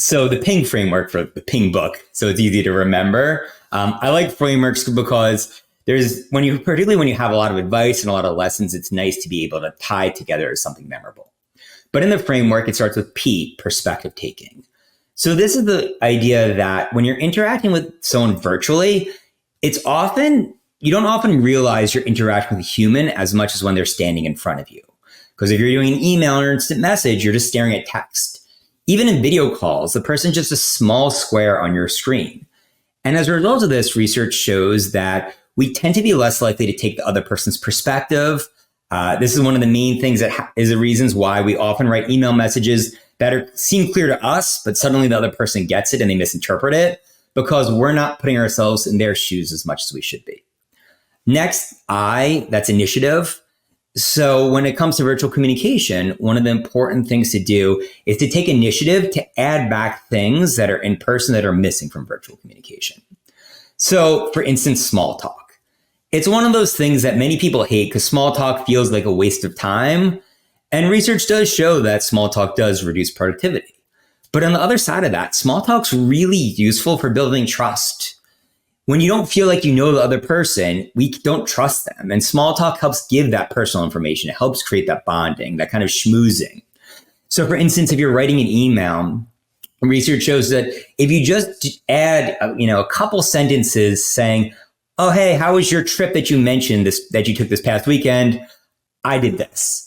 So the Ping framework for the Ping book, so it's easy to remember. I like frameworks because particularly when you have a lot of advice and a lot of lessons, it's nice to be able to tie together as something memorable. But in the framework, it starts with P, perspective taking. So this is the idea that when you're interacting with someone virtually, you don't often realize you're interacting with a human as much as when they're standing in front of you. Because if you're doing an email or instant message, you're just staring at text. Even in video calls, the person's just a small square on your screen. And as a result of this, research shows that we tend to be less likely to take the other person's perspective. This is one of the main things that is the reasons why we often write email messages that seem clear to us, but suddenly the other person gets it and they misinterpret it because we're not putting ourselves in their shoes as much as we should be. Next, I, that's initiative. So when it comes to virtual communication, one of the important things to do is to take initiative to add back things that are in person that are missing from virtual communication. So for instance, small talk. It's one of those things that many people hate because small talk feels like a waste of time. And research does show that small talk does reduce productivity. But on the other side of that, small talk's really useful for building trust. When you don't feel like you know the other person, we don't trust them. And small talk helps give that personal information. It helps create that bonding, that kind of schmoozing. So for instance, if you're writing an email, research shows that if you just add a couple sentences saying, oh, hey, how was your trip that you mentioned that you took this past weekend? I did this.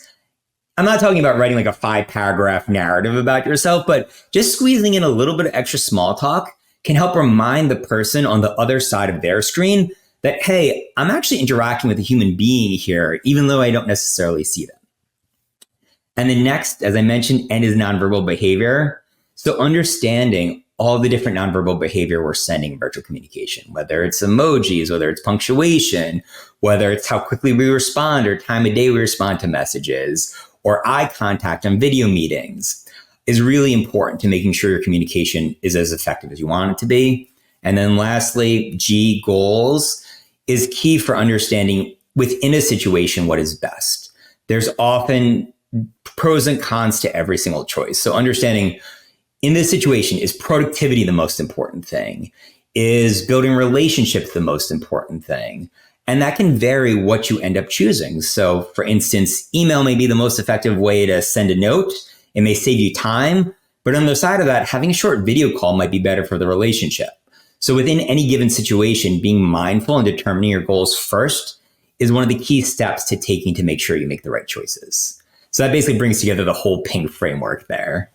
I'm not talking about writing like a 5-paragraph narrative about yourself, but just squeezing in a little bit of extra small talk can help remind the person on the other side of their screen that, hey, I'm actually interacting with a human being here, even though I don't necessarily see them. And then next, as I mentioned, N is nonverbal behavior. So understanding all the different nonverbal behavior we're sending in virtual communication, whether it's emojis, whether it's punctuation, whether it's how quickly we respond or time of day we respond to messages, or eye contact on video meetings, is really important to making sure your communication is as effective as you want it to be. And then lastly, G, goals, is key for understanding within a situation what is best. There's often pros and cons to every single choice. So understanding in this situation, is productivity the most important thing? Is building relationships the most important thing? And that can vary what you end up choosing. So for instance, email may be the most effective way to send a note. It may save you time, but on the side of that, having a short video call might be better for the relationship. So within any given situation, being mindful and determining your goals first is one of the key steps to taking to make sure you make the right choices. So that basically brings together the whole Ping framework there.